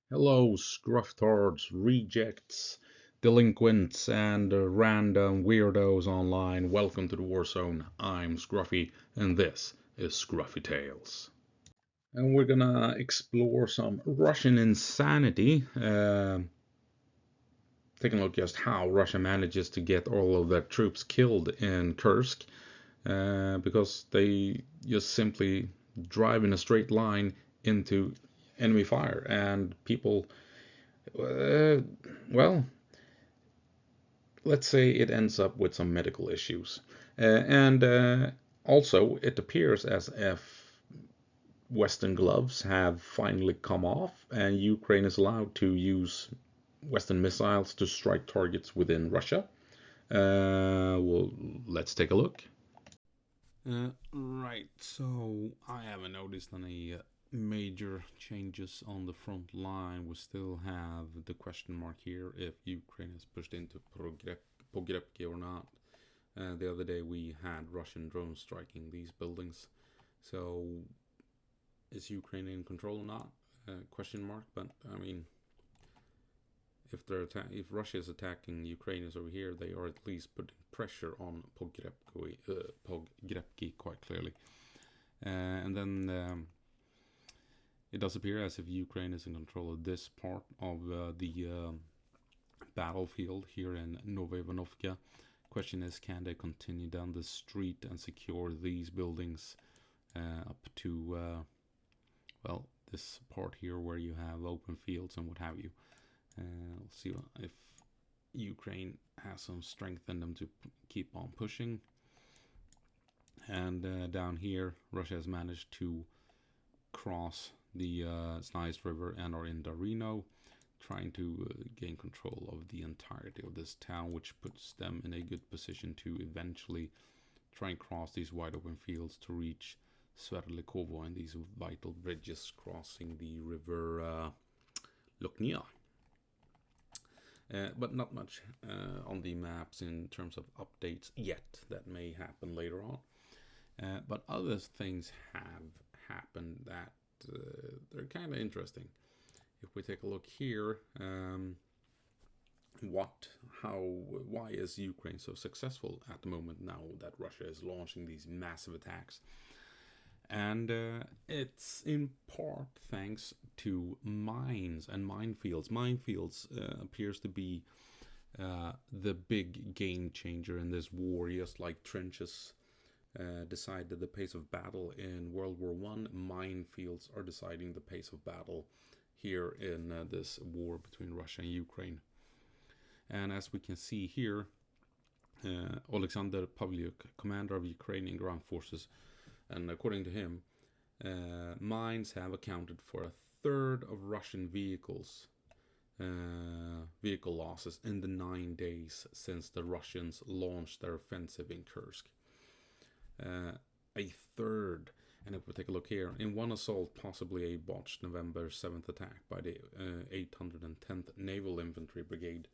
Hello, scrufftards, rejects, delinquents, and random weirdos online. Welcome to the War Zone. I'm Scruffy, and this is Scruffy Tales. And we're gonna explore some Russian insanity, taking a look just how Russia manages to get all of their troops killed in Kursk, because they just simply drive in a straight line into enemy fire, and people, uh, well, let's say it ends up with some medical issues. And also, it appears as if Western gloves have finally come off, and Ukraine is allowed to use Western missiles to strike targets within Russia. Well, let's take a look. Right, so I haven't noticed any major changes on the front line. We still have the question mark here if Ukraine has pushed into Pogrebki or not. The other day we had Russian drones striking these buildings. So is Ukraine in control or not? Question mark. But I mean, if Russia is attacking Ukrainians over here, they are at least putting pressure on Pogrebki quite clearly. And then it does appear as if Ukraine is in control of this part of the battlefield here in Novaivanovka. Question is, can they continue down the street and secure these buildings up to, well, this part here where you have open fields and what have you. We'll see if Ukraine has some strength in them to keep on pushing. And down here, Russia has managed to cross the Snaist River and are in Darino, trying to gain control of the entirety of this town, which puts them in a good position to eventually try and cross these wide open fields to reach Sverdlikovo and these vital bridges crossing the river Luknia. But not much on the maps in terms of updates yet. That may happen later on. But other things have happened that they're kind of interesting. If we take a look here, why is Ukraine so successful at the moment now that Russia is launching these massive attacks? And it's in part thanks to mines and minefields. Minefields appears to be the big game changer in this war, just like trenches decided the pace of battle in World War One. Minefields are deciding the pace of battle here in this war between Russia and Ukraine. And as we can see here, Alexander Pavlyuk, commander of Ukrainian ground forces, and according to him, mines have accounted for a third of Russian vehicle losses in the 9 days since the Russians launched their offensive in Kursk. A third. And if we take a look here, in one assault, possibly a botched November 7th attack by the 810th Naval Infantry Brigade,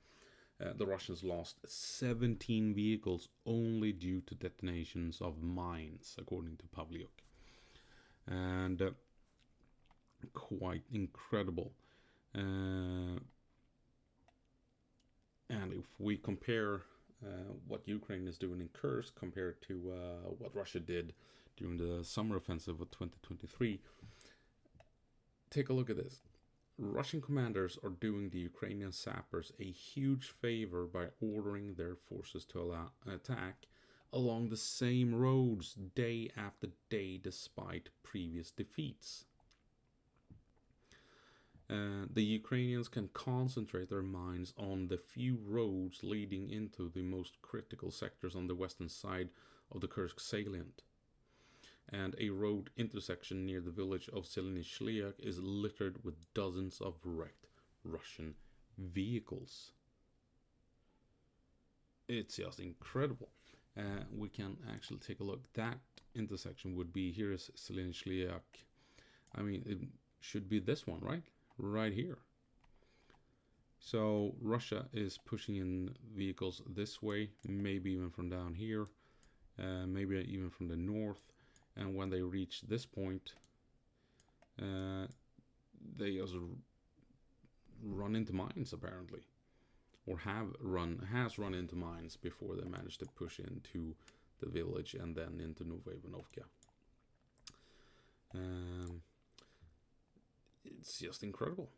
the Russians lost 17 vehicles only due to detonations of mines, according to Pavlyuk. And quite incredible. And if we compare what Ukraine is doing in Kursk compared to what Russia did during the summer offensive of 2023, take a look at this. Russian commanders are doing the Ukrainian sappers a huge favor by ordering their forces to attack along the same roads day after day despite previous defeats. The Ukrainians can concentrate their minds on the few roads leading into the most critical sectors on the western side of the Kursk salient. And a road intersection near the village of Seleny is littered with dozens of wrecked Russian vehicles. It's just incredible. We can actually take a look. That intersection would be, here is Seleny. I mean, it should be this one, right? Right here. So Russia is pushing in vehicles this way, maybe even from down here, maybe even from the north. And when they reach this point, they also run into mines apparently, or has run into mines before they managed to push into the village and then into Novaya Ivanovka. It's just incredible.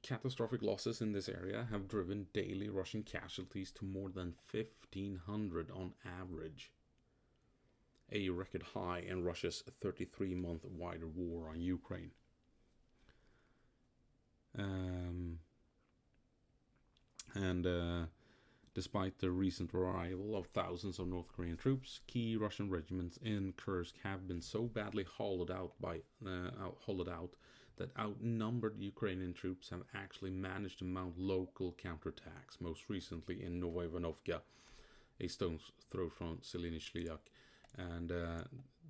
Catastrophic losses in this area have driven daily Russian casualties to more than 1,500 on average, a record high in Russia's 33-month wider war on Ukraine. Despite the recent arrival of thousands of North Korean troops, key Russian regiments in Kursk have been so badly hollowed out that outnumbered Ukrainian troops have actually managed to mount local counterattacks, most recently in Novaya Ivanovka, a stone's throw from Seliny-Shliak, and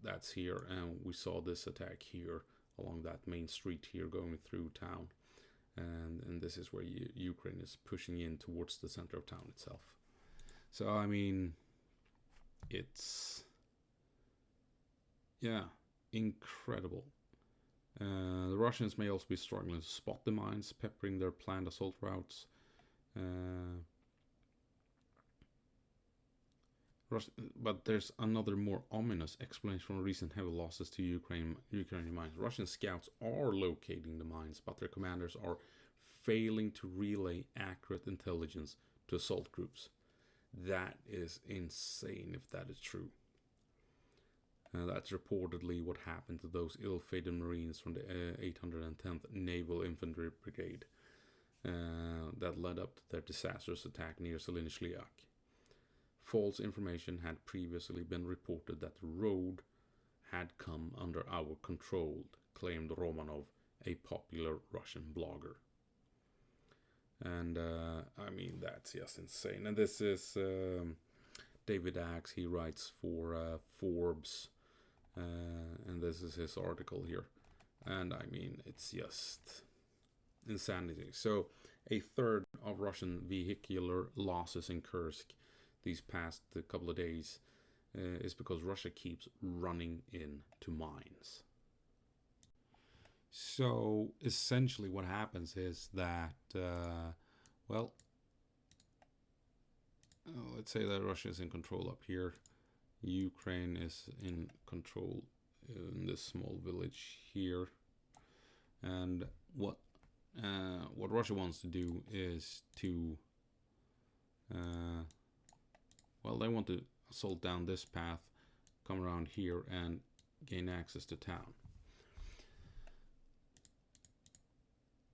that's here. And we saw this attack here along that main street here going through town. And this is where Ukraine is pushing in towards the center of town itself. So, I mean, it's, yeah, incredible. The Russians may also be struggling to spot the mines, peppering their planned assault routes. But there's another more ominous explanation from recent heavy losses to Ukrainian mines. Russian scouts are locating the mines, but their commanders are failing to relay accurate intelligence to assault groups. That is insane if that is true. That's reportedly what happened to those ill-fated Marines from the 810th Naval Infantry Brigade that led up to their disastrous attack near Seliny-Shliak. False information had previously been reported that the road had come under our control, claimed Romanov, a popular Russian blogger. And I mean, that's just insane. And this is David Axe. He writes for Forbes, and this is his article here. And I mean, it's just insanity. So a third of Russian vehicular losses in Kursk these past couple of days is because Russia keeps running into mines. So essentially what happens is that, let's say that Russia is in control up here. Ukraine is in control in this small village here. And what Russia wants to do is to, they want to assault down this path, come around here and gain access to town.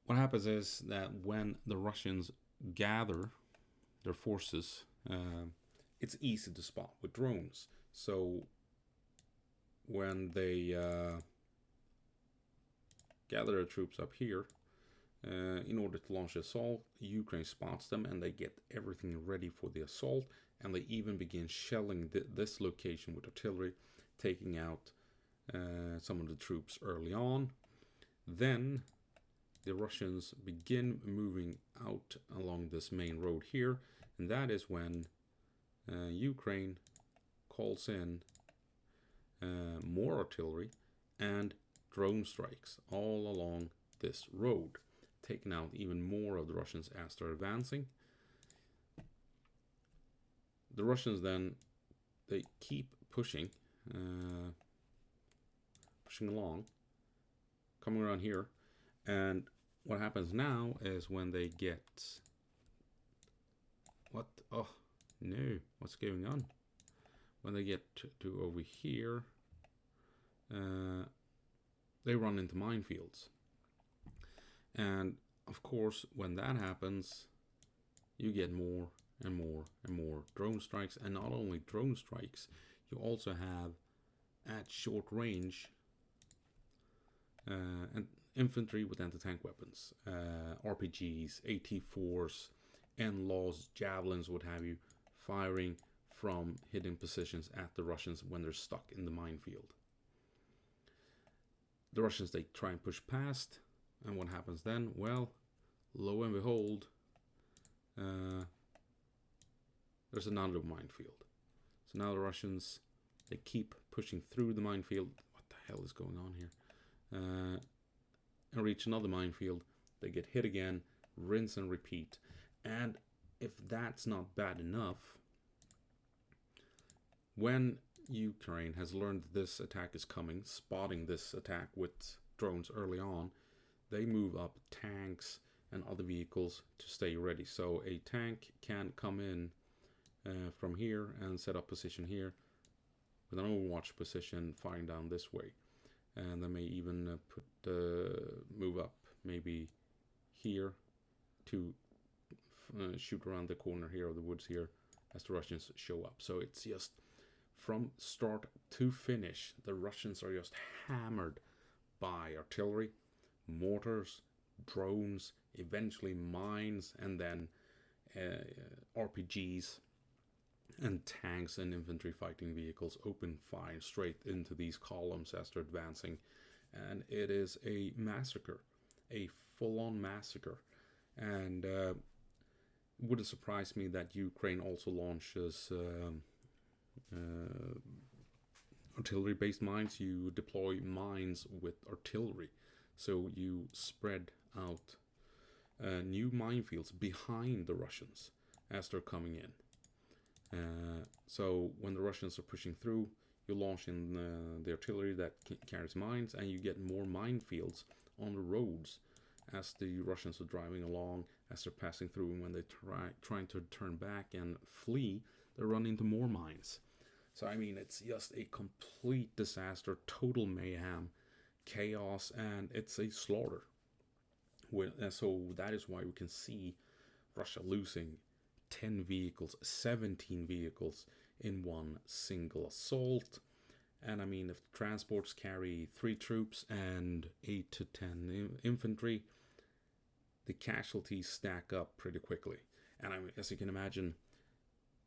What happens is that when the Russians gather their forces, it's easy to spot with drones. So when they gather their troops up here in order to launch the assault, Ukraine spots them and they get everything ready for the assault, and they even begin shelling this location with artillery, taking out some of the troops early on. Then the Russians begin moving out along this main road here, and that is when Ukraine calls in more artillery and drone strikes all along this road, taking out even more of the Russians as they're advancing. The Russians then, they keep pushing along, coming around here, and what happens now is when they get, what's going on? When they get to over here, they run into minefields. And of course, when that happens, you get more and more and more drone strikes. And not only drone strikes, you also have at short range and infantry with anti-tank weapons, RPGs, AT-4s, NLAWs, javelins, what have you, firing from hidden positions at the Russians when they're stuck in the minefield. The Russians, they try and push past, and what happens then? Well, lo and behold, there's another minefield. So now the Russians, they keep pushing through the minefield. What the hell is going on here? And reach another minefield, they get hit again, rinse and repeat. And if that's not bad enough, when Ukraine has learned this attack is coming, spotting this attack with drones early on, they move up tanks and other vehicles to stay ready. So a tank can come in from here and set up position here with an overwatch position, firing down this way. And they may even move up maybe here to shoot around the corner here of the woods here as the Russians show up. So it's just from start to finish, the Russians are just hammered by artillery, mortars, drones, eventually mines, and then RPGs and tanks and infantry fighting vehicles open fire straight into these columns as they're advancing. And it is a massacre, a full-on massacre. And it wouldn't surprise me that Ukraine also launches artillery-based mines. You deploy mines with artillery, so you spread out new minefields behind the Russians as they're coming in. So when the Russians are pushing through, you launch in the artillery that carries mines, and you get more minefields on the roads as the Russians are driving along, as they're passing through, and when they're trying to turn back and flee, they run into more mines. So I mean, it's just a complete disaster, total mayhem, chaos, and it's a slaughter. So that is why we can see Russia losing 10 vehicles, 17 vehicles in one single assault. And I mean, if transports carry 3 troops and 8 to 10 infantry, the casualties stack up pretty quickly. And I mean, as you can imagine,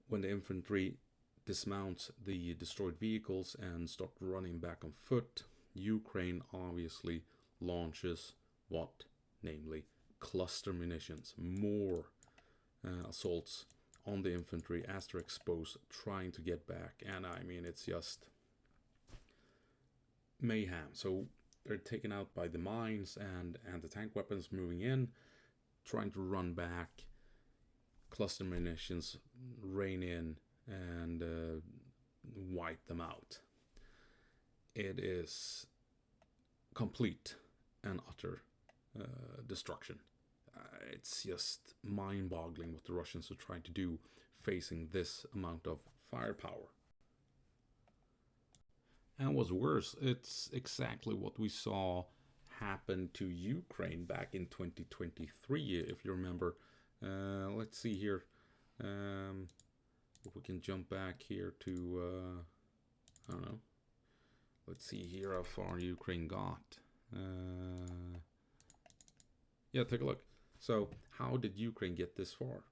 when the infantry dismounts the destroyed vehicles and start running back on foot, Ukraine obviously launches what? Namely, cluster munitions, more assaults on the infantry as they're exposed, trying to get back. And I mean, it's just mayhem. So they're taken out by the mines and the tank weapons moving in, trying to run back. Cluster munitions rain in and wipe them out. It is complete and utter destruction. It's just mind-boggling what the Russians are trying to do facing this amount of firepower. And what's worse, it's exactly what we saw happen to Ukraine back in 2023, if you remember. Let's see here. If we can jump back here to, I don't know. Let's see here how far Ukraine got. Yeah, take a look. So, how did Ukraine get this far?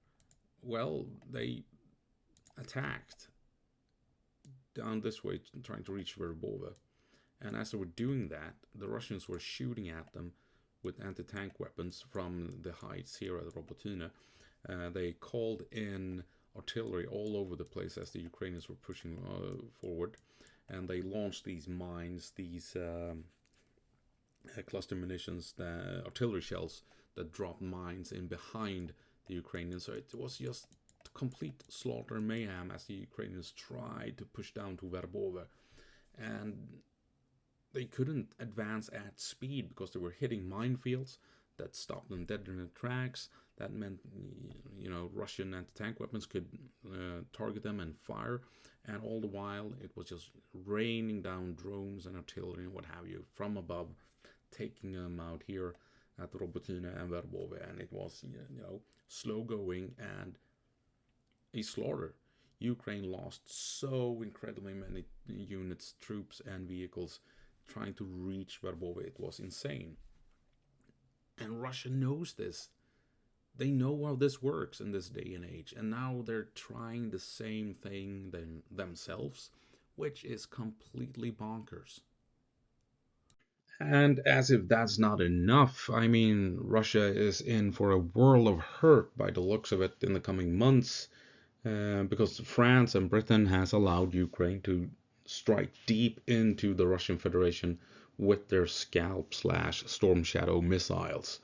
Well, they attacked down this way, trying to reach Verbova. And as they were doing that, the Russians were shooting at them with anti-tank weapons from the heights here at Robotyne. They called in artillery all over the place as the Ukrainians were pushing forward. And they launched these mines, these cluster munitions, the artillery shells that dropped mines in behind the Ukrainians. So it was just complete slaughter and mayhem as the Ukrainians tried to push down to Verbova. And they couldn't advance at speed because they were hitting minefields that stopped them dead in their tracks. That meant, you know, Russian anti-tank weapons could target them and fire. And all the while, it was just raining down drones and artillery and what have you from above, taking them out here at Robotyne and Verbova. And it was, you know, slow going and a slaughter. Ukraine lost so incredibly many units, troops, and vehicles trying to reach Verbova. It was insane. And Russia knows this. They know how this works in this day and age. And now they're trying the same thing themselves, which is completely bonkers. And as if that's not enough, I mean, Russia is in for a world of hurt by the looks of it in the coming months, because France and Britain has allowed Ukraine to strike deep into the Russian Federation with their Scalp/Storm Shadow missiles.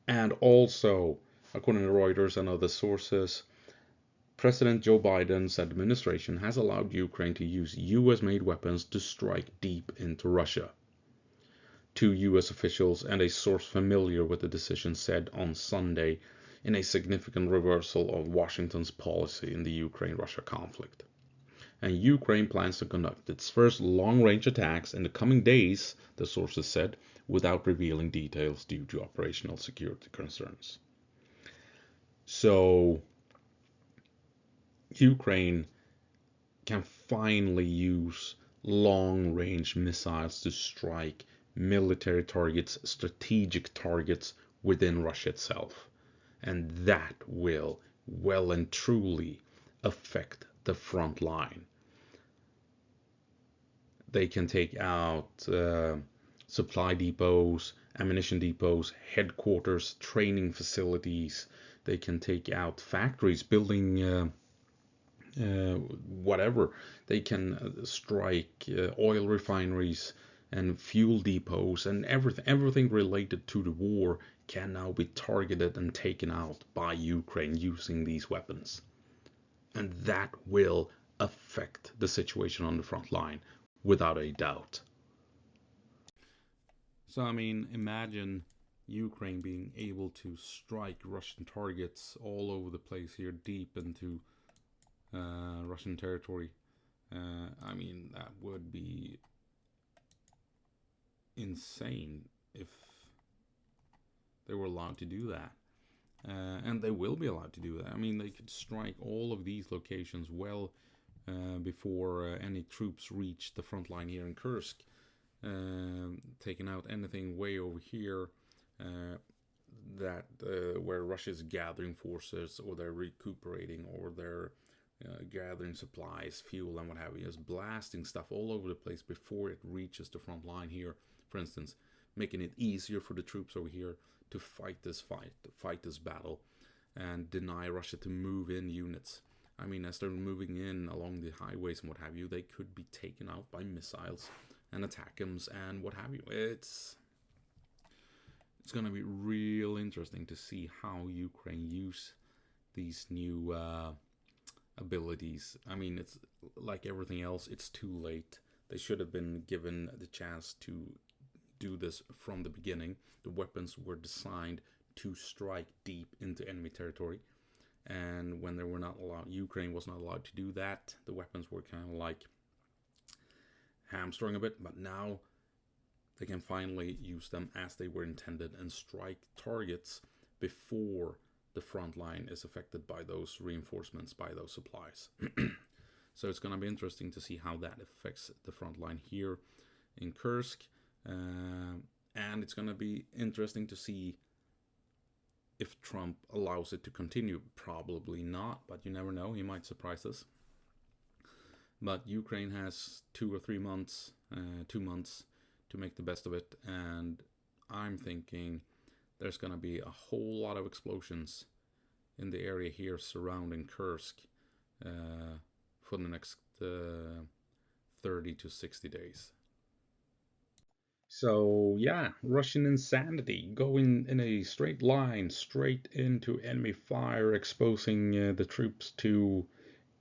And also, according to Reuters and other sources, President Joe Biden's administration has allowed Ukraine to use US-made weapons to strike deep into Russia. Two US officials and a source familiar with the decision said on Sunday, in a significant reversal of Washington's policy in the Ukraine-Russia conflict. And Ukraine plans to conduct its first long-range attacks in the coming days, the sources said, without revealing details due to operational security concerns. So Ukraine can finally use long-range missiles to strike military targets, strategic targets within Russia itself. And that will well and truly affect the front line. They can take out supply depots, ammunition depots, headquarters, training facilities. They can take out factories, building whatever. They can strike oil refineries and fuel depots, and everything related to the war can now be targeted and taken out by Ukraine using these weapons. And that will affect the situation on the front line without a doubt. So, I mean, imagine Ukraine being able to strike Russian targets all over the place here, deep into Russian territory. I mean, that would be insane if they were allowed to do that. And they will be allowed to do that. I mean, they could strike all of these locations well before any troops reach the front line here in Kursk. Taking out anything way over here that where Russia's gathering forces, or they're recuperating, or they're gathering supplies, fuel, and what have you. Just blasting stuff all over the place before it reaches the front line here, for instance, making it easier for the troops over here to fight this battle, and deny Russia to move in units. I mean, as they're moving in along the highways and what have you, they could be taken out by missiles and ATACMS and what have you. It's going to be real interesting to see how Ukraine use these new abilities. I mean, it's like everything else, it's too late. They should have been given the chance to do this from the beginning. The weapons were designed to strike deep into enemy territory, and when they were not allowed, Ukraine was not allowed to do that. The weapons were kind of like hamstrung a bit, but now they can finally use them as they were intended and strike targets before the front line is affected by those reinforcements, by those supplies. So it's going to be interesting to see how that affects the front line here in Kursk. And it's going to be interesting to see if Trump allows it to continue. Probably not, but you never know. He might surprise us. But Ukraine has 2 months to make the best of it. And I'm thinking there's going to be a whole lot of explosions in the area here surrounding Kursk for the next 30 to 60 days. So yeah, Russian insanity, going in a straight line straight into enemy fire, exposing the troops to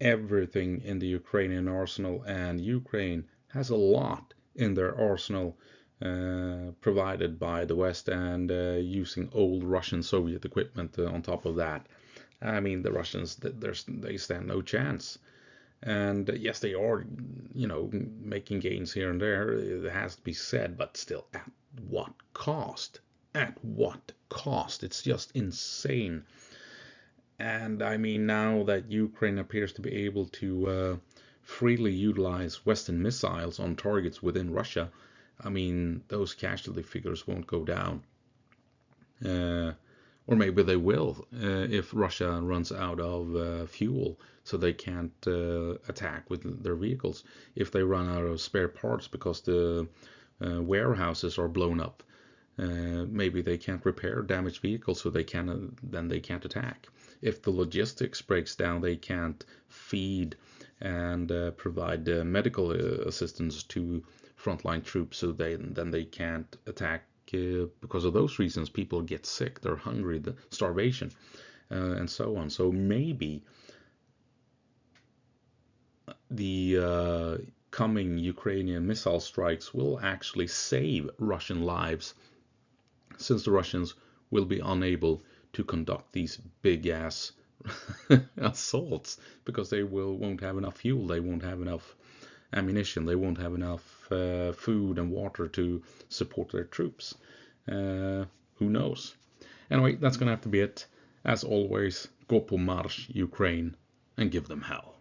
everything in the Ukrainian arsenal. And Ukraine has a lot in their arsenal provided by the West, and using old Russian Soviet equipment on top of that. I mean, the Russians, they stand no chance. And yes, they are, making gains here and there. It has to be said, but still, at what cost? At what cost? It's just insane. And I mean, now that Ukraine appears to be able to freely utilize Western missiles on targets within Russia, I mean, those casualty figures won't go down. Or maybe they will if Russia runs out of fuel, so they can't attack with their vehicles. If they run out of spare parts because the warehouses are blown up, maybe they can't repair damaged vehicles, so then they can't attack. If the logistics breaks down, they can't feed and provide medical assistance to frontline troops, so then they can't attack because of those reasons, people get sick, they're hungry, the starvation, and so on. So maybe the coming Ukrainian missile strikes will actually save Russian lives, since the Russians will be unable to conduct these big ass assaults because they won't have enough fuel, they won't have enough ammunition, they won't have enough food and water to support their troops. Who knows? Anyway, that's gonna have to be it. As always, gå på marsch, Ukraine, and give them hell.